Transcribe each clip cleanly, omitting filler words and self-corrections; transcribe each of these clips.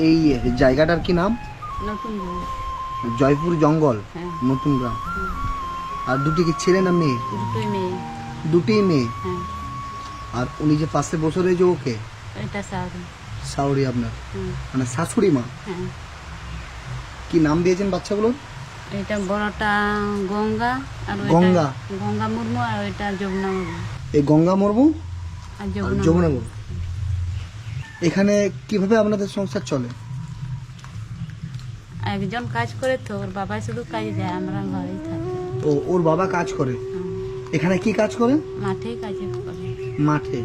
এই জায়গাটার কি নাম? নতুন গ্রাম। জয়পুর জঙ্গল, হ্যাঁ। নতুন গ্রাম। আর দুটি কি ছেলে না মেয়ে? দুটোই মেয়ে। দুটি মেয়ে। হ্যাঁ। আর উনি যে পাশে বসে রয়েছে ওকে? এটা শাওরি। শাওরি আপনার হুম। মানে শাশুড়ি মা? হ্যাঁ। কি নাম দিয়েছেন বাচ্চাগুলোর? এটা বড়টা গঙ্গা আর গঙ্গা? গঙ্গা মুর্মু আর ওইটা যমুনা মুর্মু। এই গঙ্গা মুর্মু আর আর যমুনা যমুনা মুর্মু। মুর্মু। এখানে কিভাবে আপনাদের সংসার চলে? একজন কাজ করে তো ওর বাবা শুধু কাজে যায়, আমরা ঘরেই থাকি। ও, ওর বাবা কাজ করে? হুম। এখানে কি কাজ করে? মাঠেই কাজ করে। মাঠে।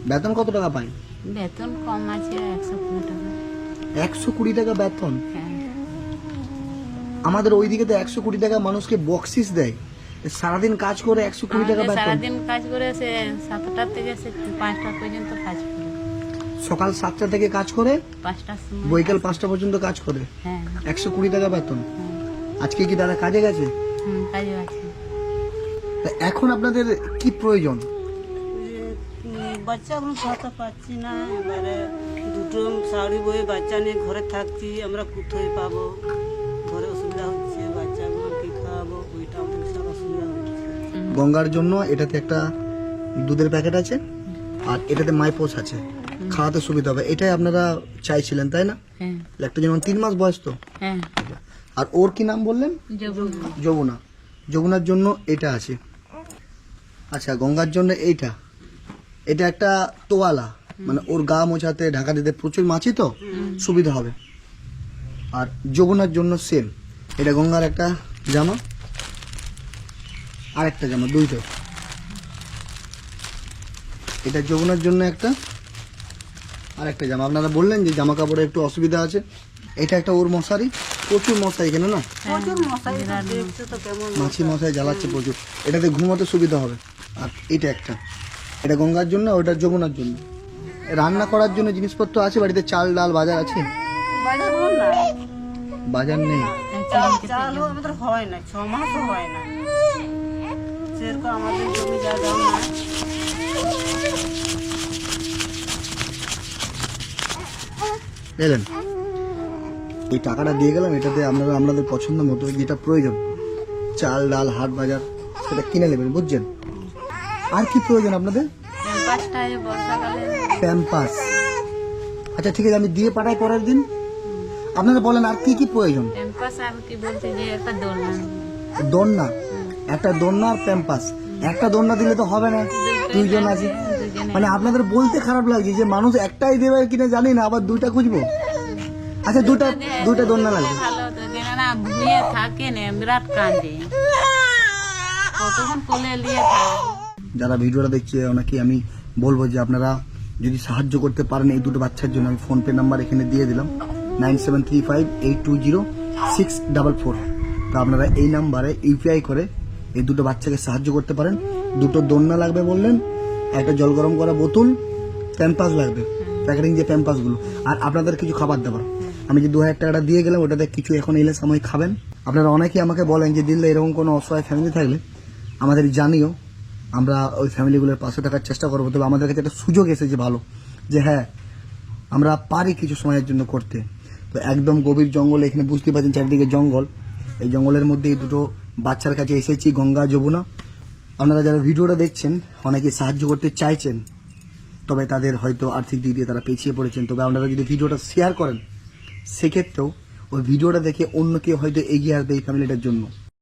বেতন কত টাকা পায়? বেতন কম আছে 120 টাকা। 120 টাকা বেতন? হ্যাঁ। আমাদের ওইদিকে তো 120 টাকা মানুষকে বকশিস দেয়। সারাদিন কাজ করে 120 টাকা আমাদের বেতন? সারাদিন কাজ করে সে 7টা থেকে সে 5টা পর্যন্ত কাজ করে। সকাল 7টা থেকে কাজ করে 5টার সময় বৈকাল আসে। 5টা পর্যন্ত কাজ করে, হ্যাঁ। 120 টাকা বেতন। হুম। আজকে কি দাদা কাজে গেছে? হুম, কাজে আছে। তা এখন আপনাদের কি প্রয়োজন? বাচ্চাগুলো খাওয়াতে পারছি না, এবারে দুটো শাড়ি বয়ে বাচ্চা নিয়ে ঘরে থাকছি, আমরা কোথায় পাবো? ঘরে অসুবিধা হচ্ছে, বাচ্চাগুলো কি খাওয়াবো ওইটা আমাদের সব অসুবিধা হচ্ছে। গঙ্গার জন্য এটাতে একটা দুধের প্যাকেট আছে আর এটাতে মাইপোস আছে, খাওয়াতে সুবিধা হবে, এটাই আপনারা চাইছিলেন তাই না? হ্যাঁ। একটা যেমন 3 মাস বয়স তো। হ্যাঁ। আর ওর কি নাম বললেন? যমুনা। যমুনা। যমুনার জন্য এটা আছে। আচ্ছা, গঙ্গার জন্য এইটা, এটা একটা তোয়ালা, মানে ওর গা মোছাতে ঢাকা দিতে, প্রচুর মাছি তো সুবিধা হবে। আর যমুনার জন্য সেম, এটা গঙ্গার একটা জামা আর একটা জামা, দুইটা। এটা যমুনার জন্য একটা আর একটা জামা। আপনারা বললেন যে জামা কাপড়ে একটু অসুবিধা আছে, এটা একটা ওর মশারি, প্রচুর মশা এখানে না, প্রচুর মশাই দেখছো তো কেমন মাছি মশাই জ্বালাচ্ছে প্রচুর, এটাতে ঘুমাতে সুবিধা হবে। আর এটা একটা, এটা গঙ্গার জন্য, ওটা যমুনার জন্য। রান্না করার জন্য জিনিসপত্র আছে বাড়িতে? চাল ডাল বাজার আছে? বাজার না, বাজার নেই। চালও আমাদের হয় না, 6 মাসও হয় না সেরকম, আমাদের জমি জায়গাও না। এলেন, এই টাকাটা দিয়ে গেলাম, এটাতে আপনারা আপনাদের পছন্দ মতো যেটা প্রয়োজন, চাল ডাল হাট বাজার, সেটা কিনে নেবেন, বুঝছেন? আর কি প্রয়োজন আপনাদের? ক্যাম্পাসটায় বর্ষাকালে প্যাম্পাস। আচ্ছা ঠিক আছে, আমি দিয়ে পাঠাই পরের দিন। আপনারা বলেন আর কি কি প্রয়োজন? ক্যাম্পাস আর কি বলতে যে একটা দোলনা। দোলনা, একটা দোলনা আর প্যাম্পাস। একটা দোলনা দিলে তো হবে না, দুইজন আছে। দুজনে। মানে আপনাদের বলতে খারাপ লাগছে যে মানুষ একটাই দেবে কিনা জানি না, আবার দুইটা খুঁজবো। আচ্ছা, দুইটা দোলনা লাগবে। ভালো তো, কেন না ভুলিয়ে থাকে না, বিরাট কান্দে, কতক্ষণ কোলে নিয়ে থাকে। যারা ভিডিওটা দেখছে ওনাকে আমি বলবো যে আপনারা যদি সাহায্য করতে পারেন এই দুটো বাচ্চার জন্য, আমি ফোনপে নাম্বার এখানে দিয়ে দিলাম 9735820644। তো আপনারা এই নাম্বারে ইউপিআই করে এই দুটো বাচ্চাকে সাহায্য করতে পারেন। দুটো দোলনা লাগবে বললেন, একটা জল গরম করা বোতল, প্যাম্পাস লাগবে, প্যাকেটিং যে প্যাম্পাসগুলো, আর আপনাদের কিছু খাবার দাবার। আমি যে 2000 টাকাটা দিয়ে গেলাম ওটাতে কিছু এখন এলে সময় খাবেন। আপনারা অনেকেই আমাকে বলেন যে দিল্লি এরকম কোনো অসহায় ফ্যামিলি থাকলে আমাদের জানিও, আমরা ওই ফ্যামিলিগুলোর পাশে থাকার চেষ্টা করবো। তবে আমাদের কাছে একটা সুযোগ এসেছে ভালো, যে হ্যাঁ আমরা পারি কিছু সময়ের জন্য করতে। তো একদম গভীর জঙ্গল, এখানে বুঝতে পারছেন চারিদিকে জঙ্গল, এই জঙ্গলের মধ্যে এই দুটো বাচ্চার কাছে এসেছি, গঙ্গা যমুনা। আপনারা যারা ভিডিওটা দেখছেন অনেকে সাহায্য করতে চাইছেন, তবে তাদের হয়তো আর্থিক দিক দিয়ে তারা পিছিয়ে পড়েছেন। তবে আপনারা যদি ভিডিওটা শেয়ার করেন সেক্ষেত্রেও ওই ভিডিওটা দেখে অন্য কেউ হয়তো এগিয়ে আসবে এই ফ্যামিলিটার জন্য।